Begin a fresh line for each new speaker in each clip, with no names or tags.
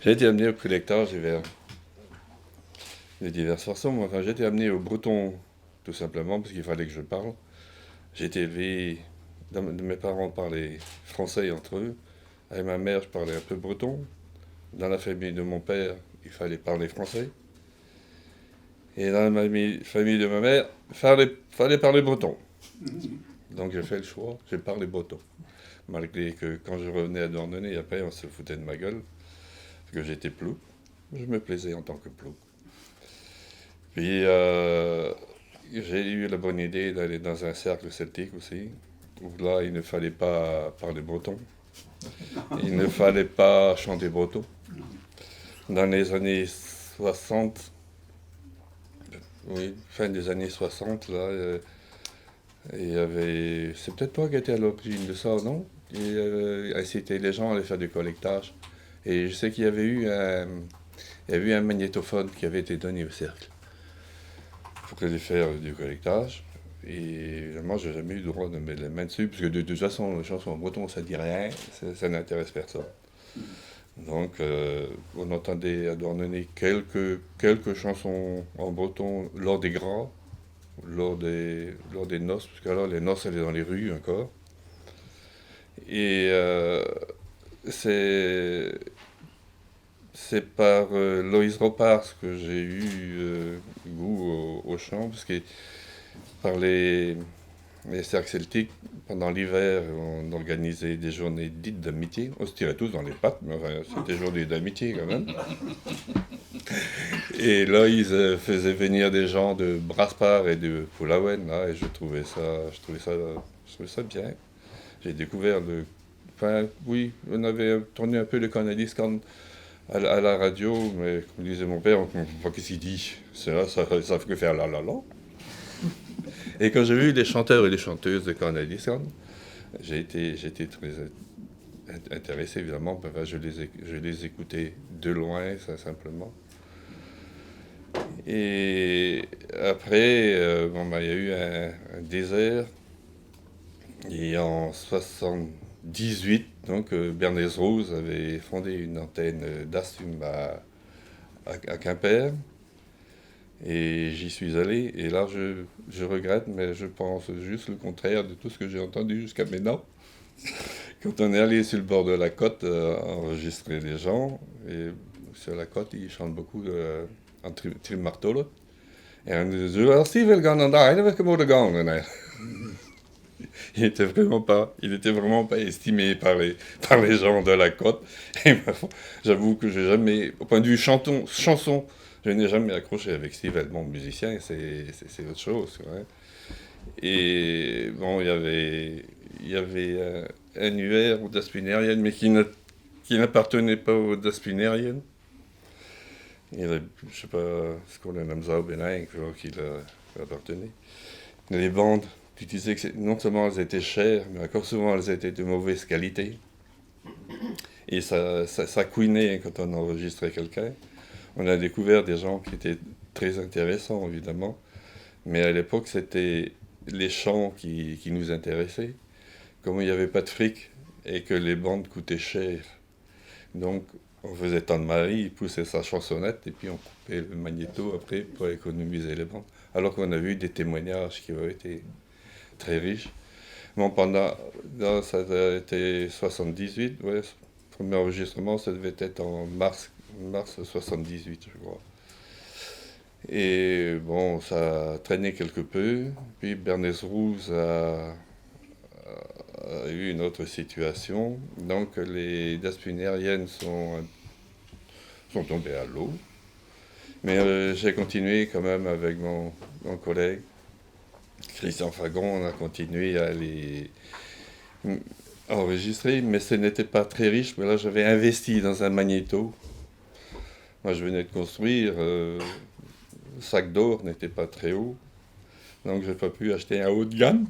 J'ai été amené au collectage de diverses façons. Enfin, j'ai été amené au breton, tout simplement, parce qu'il fallait que je parle. J'ai été élevé, mes parents parlaient français entre eux. Avec ma mère, je parlais un peu breton. Dans la famille de mon père, il fallait parler français. Et dans la famille de ma mère, fallait parler breton. Donc j'ai fait le choix, j'ai parlé breton. Malgré que quand je revenais à Douarnenez, après, on se foutait de ma gueule, parce que j'étais plouc. Je me plaisais en tant que plouc. Puis j'ai eu la bonne idée d'aller dans un cercle celtique aussi, où là, il ne fallait pas parler breton. Il ne fallait pas chanter breton. Dans les années 60, oui, fin des années 60, là, il y avait. C'est peut-être toi qui étais à l'origine de ça, non? Et inciter les gens à aller faire du collectage. Et je sais qu'il y avait eu il y avait eu un magnétophone qui avait été donné au cercle pour aller faire du collectage. Et moi, j'ai jamais eu le droit de mettre les mains dessus, parce que de toute façon, les chansons en breton, ça dit rien, ça n'intéresse personne. Donc, on entendait à Douarnenez quelques chansons en breton lors des gras, lors des noces, parce que alors les noces, elles étaient dans les rues encore. Et c'est c'est par Loïs Ropars que j'ai eu goût au chant, parce que par les cercles celtiques, pendant l'hiver, on organisait des journées dites d'amitié. On se tirait tous dans les pattes, mais enfin, c'était journée d'amitié quand même. Et là, ils faisaient venir des gens de Brasparts et de Pulawen, là, et je trouvais ça bien. J'ai découvert le. Enfin, oui, on avait tourné un peu le Canadiscan à la radio, mais comme disait mon père, qu'est-ce qu'il dit? C'est là, ça fait que faire la la la. Et quand j'ai vu les chanteurs et les chanteuses de Canadiscan, j'ai été très intéressé, évidemment. Enfin, je les écoutais de loin, ça, simplement. Et après, bon, bah, il y a eu un désert. Et en 78, donc, Bernays Rose avait fondé une antenne d'Astum à Quimper. Et j'y suis allé. Et là, je regrette, mais je pense juste le contraire de tout ce que j'ai entendu jusqu'à maintenant. Quand on est allé sur le bord de la côte, enregistrer les gens, et sur la côte, ils chantent beaucoup en marteau, là. Et on disait, alors Steve, il gagne en daar, il va gagner. Il était vraiment pas estimé par les gens de la côte. Et j'avoue que j'ai jamais, au point de vue chanson, je n'ai jamais accroché avec Steve Edmond, musicien, c'est autre chose. Ouais. Et bon, il y avait un UR ou Daspinerian, mais qui n'appartenait pas au Daspinerian. Je ne sais pas ce qu'on a nommé ça, Bénin, qu'il appartenait. Les bandes, tu disais que non seulement elles étaient chères, mais encore souvent elles étaient de mauvaise qualité. Et ça couinait quand on enregistrait quelqu'un. On a découvert des gens qui étaient très intéressants, évidemment. Mais à l'époque, c'était les chants qui nous intéressaient. Comme il n'y avait pas de fric et que les bandes coûtaient cher. Donc, on faisait tant de mari, il poussait sa chansonnette et puis on coupait le magnéto après pour économiser les bandes. Alors qu'on a vu des témoignages qui avaient été très riches. Bon, ça a été 78, ouais, le premier enregistrement, ça devait être en mars 78, je crois. Et bon, ça a traîné quelque peu. Puis Bernays Rouze a eu une autre situation. Donc les Daspinériennes sont tombées à l'eau. Mais j'ai continué quand même avec mon collègue Christian Fagon. On a continué à les enregistrer, mais ce n'était pas très riche. Mais là, j'avais investi dans un magnéto. Moi, je venais de construire. Le sac d'or n'était pas très haut. Donc, je n'ai pas pu acheter un haut de gamme.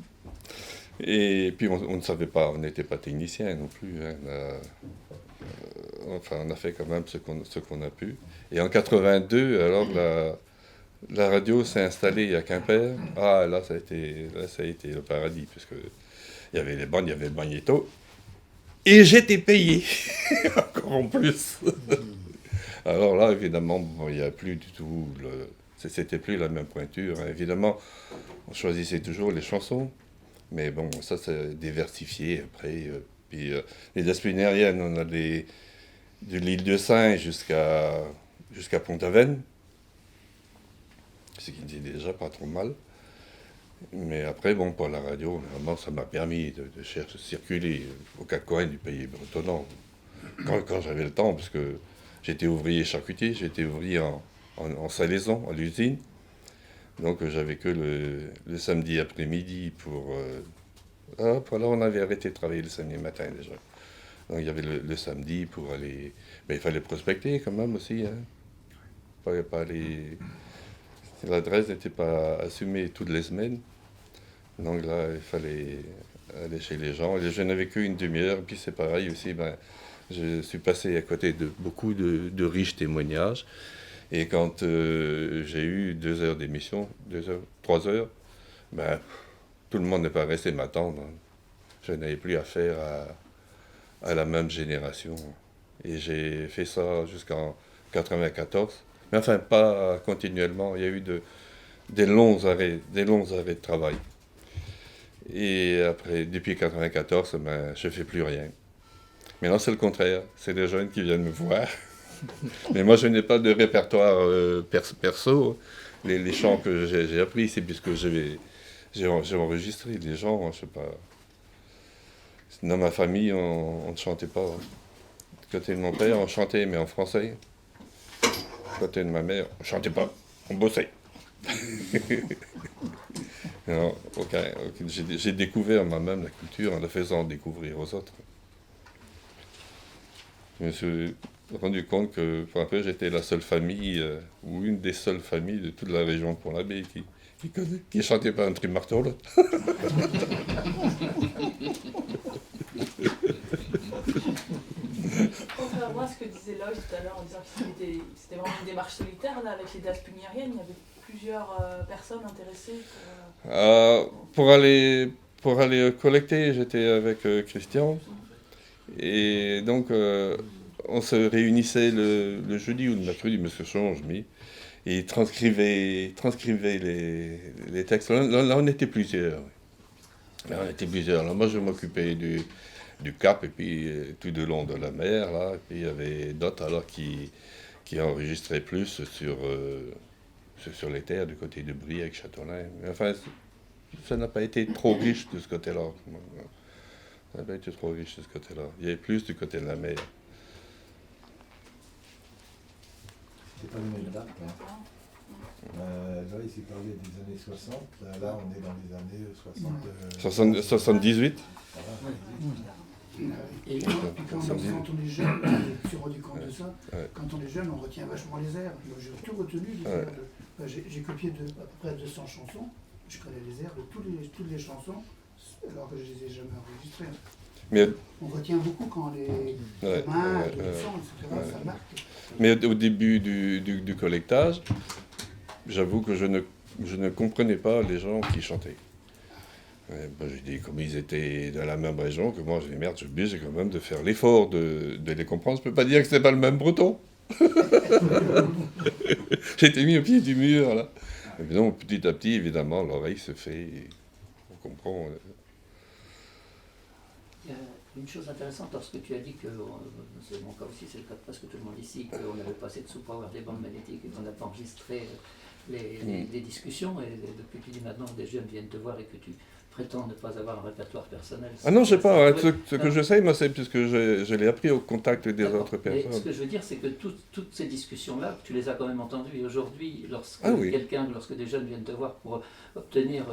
Et puis, on ne savait pas, on n'était pas technicien non plus. Hein. Enfin, on a fait quand même ce qu'on a pu. Et en 82, alors, la radio s'est installée à Quimper. Ah, là, ça a été le paradis, puisque il y avait les bandes, il y avait le magnéto. Et j'étais payé, encore en plus. Alors là, évidemment, bon, il n'y a plus du tout, c'était plus la même pointure, hein. Évidemment, on choisissait toujours les chansons, mais bon, ça c'est diversifié après. Puis les Aspinériennes, on a de l'île de Saint jusqu'à Pont-Aven, ce qui dit déjà pas trop mal. Mais après, bon, pour la radio, vraiment, ça m'a permis de chercher, circuler aux quatre coins du pays bretonnant. Quand j'avais le temps, parce que j'étais ouvrier charcutier, j'étais ouvrier en salaison, à l'usine. Donc j'avais que le samedi après-midi pour... hop, voilà, on avait arrêté de travailler le samedi matin déjà. Donc il y avait le samedi pour aller... Mais il fallait prospecter quand même aussi, hein. Pas aller... L'adresse n'était pas assumée toutes les semaines. Donc là, il fallait aller chez les gens. Et je n'avais qu'une demi-heure. Puis c'est pareil aussi, ben, je suis passé à côté de beaucoup de riches témoignages. Et quand j'ai eu 2 heures d'émission, 2 heures, 3 heures, ben, tout le monde n'est pas resté m'attendre, hein. Je n'avais plus affaire à la même génération. Et j'ai fait ça jusqu'en 94. Mais enfin, pas continuellement. Il y a eu des longs arrêts de travail. Et après, depuis 94, ben, je ne fais plus rien. Maintenant, c'est le contraire. C'est les jeunes qui viennent me voir. Mais moi, je n'ai pas de répertoire perso. Les chants que j'ai appris, c'est puisque j'ai enregistré les gens, je sais pas. Dans ma famille, on ne chantait pas. Du côté de mon père, on chantait, mais en français. Du côté de ma mère, on ne chantait pas, on bossait. Non, j'ai découvert moi-même la culture en la faisant découvrir aux autres. Je me suis rendu compte que pour un peu j'étais la seule famille, ou une des seules familles de toute la région de Pont-l'Abbé qui chantait pas un trimartol.
Contrairement à ce que disait Loïc tout à l'heure en disant que c'était vraiment une démarche solitaire, là, avec les Daspuniériennes, il y avait plusieurs personnes intéressées
Pour aller collecter, j'étais avec Christian. Et donc, on se réunissait le jeudi ou le mercredi, monsieur change, mais et il transcrivait les textes. Là, on était plusieurs. Là, on était plusieurs. Là, moi, je m'occupais du Cap et puis tout le long de la mer. Là. Et puis, il y avait d'autres alors qui enregistraient plus sur les terres du côté de Brie avec Châtelain. Mais enfin, ça n'a pas été trop riche de ce côté-là. Ça n'a pas été trop riche de ce côté-là. Il y avait plus du côté de la mer.
C'est pas le même date, hein. Là, il parlait des années 60. Là, on est dans les années 60.
78.
Et puis quand on est jeune, je me suis rendu compte de ça, quand on est jeune, on retient vachement les airs. J'ai tout retenu des airs j'ai copié à peu près 200 chansons, je connais les airs de toutes les chansons, alors que je ne les ai jamais enregistrées.
Mais,
on retient beaucoup quand les mains, les sons, etc., ça marque.
Mais au début du collectage, j'avoue que je ne comprenais pas les gens qui chantaient. Ben, j'ai dit, comme ils étaient dans la même région que moi, j'ai dit, merde, je suis obligé quand même de faire l'effort de les comprendre. Je peux pas dire que c'est pas le même breton. J'étais mis au pied du mur, là. Et donc, petit à petit, évidemment, l'oreille se fait, on comprend.
Il y a une chose intéressante lorsque tu as dit que, c'est mon cas aussi, c'est le cas de presque tout le monde ici, qu'on n'avait pas assez de sous pour avoir des bandes magnétiques et qu'on n'a pas enregistré les discussions. Et depuis que tu dis maintenant des jeunes viennent te voir et que tu prétends ne pas avoir un répertoire personnel.
Ah non, je sais pas. Ce que je sais, moi, c'est puisque je l'ai appris au contact des autres personnes.
Mais ce que je veux dire, c'est que toutes ces discussions-là, tu les as quand même entendues. Et aujourd'hui, lorsque lorsque des jeunes viennent te voir pour obtenir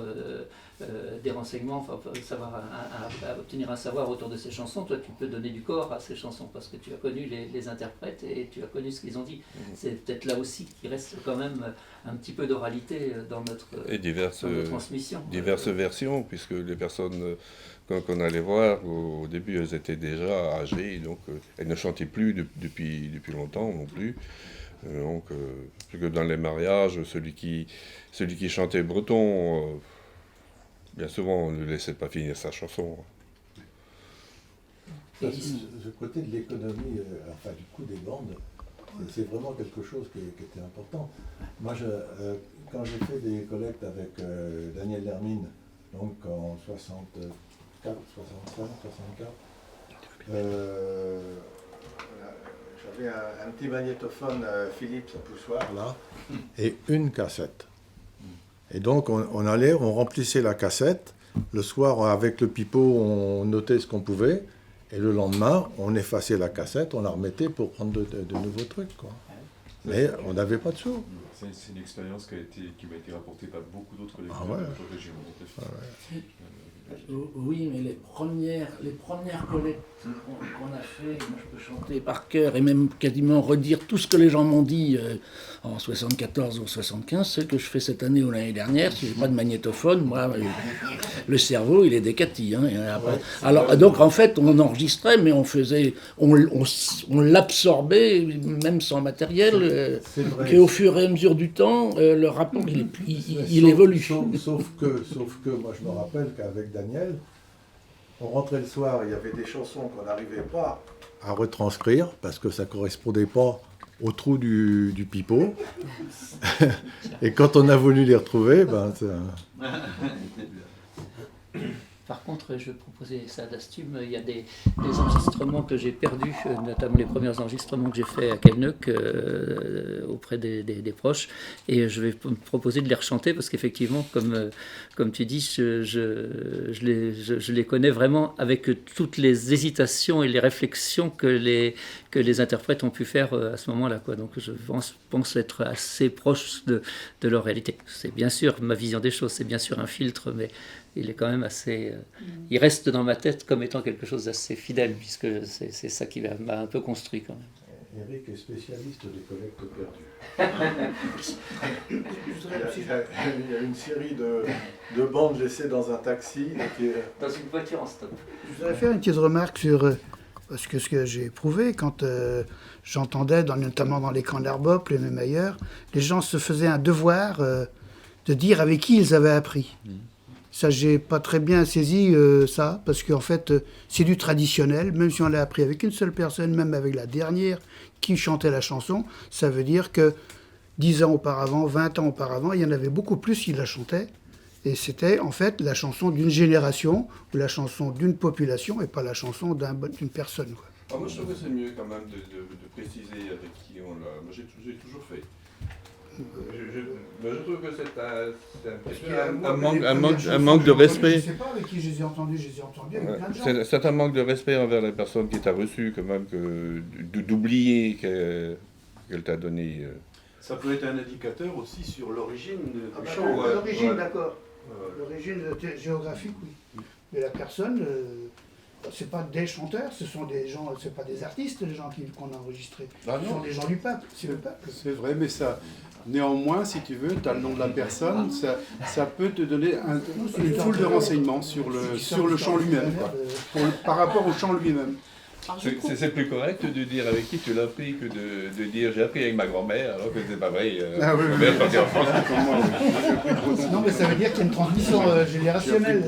des renseignements, enfin, obtenir un savoir autour de ces chansons, toi, tu peux donner du corps à ces chansons parce que tu as connu les interprètes et tu as connu ce qu'ils ont dit. C'est peut-être là aussi qu'il reste quand même un petit peu d'oralité dans notre transmission.
Diverses versions, puisque les personnes qu'on allait voir, au début, elles étaient déjà âgées, donc elles ne chantaient plus depuis longtemps non plus. Donc, parce que dans les mariages, celui qui chantait breton, bien souvent, on ne le laissait pas finir sa chanson.
Ce côté de l'économie, enfin du coût des bandes, C'est vraiment quelque chose qui était important. Moi, quand j'ai fait des collectes avec Daniel Lermine, donc en 64, 65, 64, j'avais un petit magnétophone Philips à poussoir là, et une cassette. Et donc on allait, on remplissait la cassette. Le soir, avec le pipeau, on notait ce qu'on pouvait. Et le lendemain, on effaçait la cassette, on la remettait pour prendre de nouveaux trucs, quoi. Mais on n'avait pas de sous.
C'est une expérience qui m'a été rapportée par beaucoup d'autres collecteurs
de
notre région.
Oui, mais les premières collectes qu'on a fait, moi je peux chanter par cœur et même quasiment redire tout ce que les gens m'ont dit en 74 ou 75, celle que je fais cette année ou l'année dernière. Si j'ai pas de magnétophone, moi, le cerveau il est décati. Hein, alors donc en fait on enregistrait, mais on l'absorbait même sans matériel, et au fur et à mesure du temps, le rapport il évolue.
Sauf que moi je me rappelle qu'avec Daniel, on rentrait le soir, il y avait des chansons qu'on n'arrivait pas à retranscrire parce que ça ne correspondait pas au trou du pipeau. Et quand on a voulu les retrouver,
Par contre, je proposais ça à Dastum, il y a des enregistrements que j'ai perdus, notamment les premiers enregistrements que j'ai faits à Keinec auprès des proches, et je vais proposer de les rechanter parce qu'effectivement, comme tu dis, je les connais vraiment avec toutes les hésitations et les réflexions que les interprètes ont pu faire à ce moment-là, quoi. Donc je pense être assez proche de leur réalité. C'est bien sûr ma vision des choses, c'est bien sûr un filtre, mais il est quand même assez... il reste dans ma tête comme étant quelque chose d'assez fidèle, puisque c'est ça qui m'a un peu construit quand même.
Eric est spécialiste des collectes perdues. Il y a une série de bandes laissées dans un taxi.
Dans une voiture en stop.
Je voudrais faire une petite remarque sur parce que ce que j'ai éprouvé quand j'entendais, notamment dans les camps d'Arbop, et même ailleurs, les gens se faisaient un devoir de dire avec qui ils avaient appris. Ça, j'ai pas très bien saisi ça, parce qu'en fait, c'est du traditionnel. Même si on l'a appris avec une seule personne, même avec la dernière qui chantait la chanson, ça veut dire que 10 ans auparavant, 20 ans auparavant, il y en avait beaucoup plus qui la chantaient. Et c'était en fait la chanson d'une génération, ou la chanson d'une population, et pas la chanson d'une personne, quoi.
Alors moi, je trouve que c'est mieux quand même de préciser avec qui on l'a. Moi, j'ai toujours fait. Je trouve que c'est un manque de respect.
Je ne sais pas avec qui je les ai entendus avec plein de gens.
C'est un manque de respect envers la personne qui t'a reçu, quand même, d'oublier qu'elle t'a donné.
Ça peut être un indicateur aussi sur l'origine du chant.
L'origine, d'accord. L'origine géographique, oui. Mais la personne, c'est pas des chanteurs, ce sont des gens, c'est pas des artistes, les gens qu'on a enregistrés. Ce sont des gens du peuple, c'est le peuple.
C'est vrai, mais ça, néanmoins, si tu veux, tu as le nom de la personne, ça peut te donner une foule de renseignements sur le chant lui-même, par rapport au chant lui-même.
C'est plus correct de dire avec qui tu l'as appris que de dire j'ai appris avec ma grand-mère, alors que c'est pas vrai.
Ah oui,
ma mère partait en France.
Non, mais ça veut dire qu'il y a une transmission générationnelle.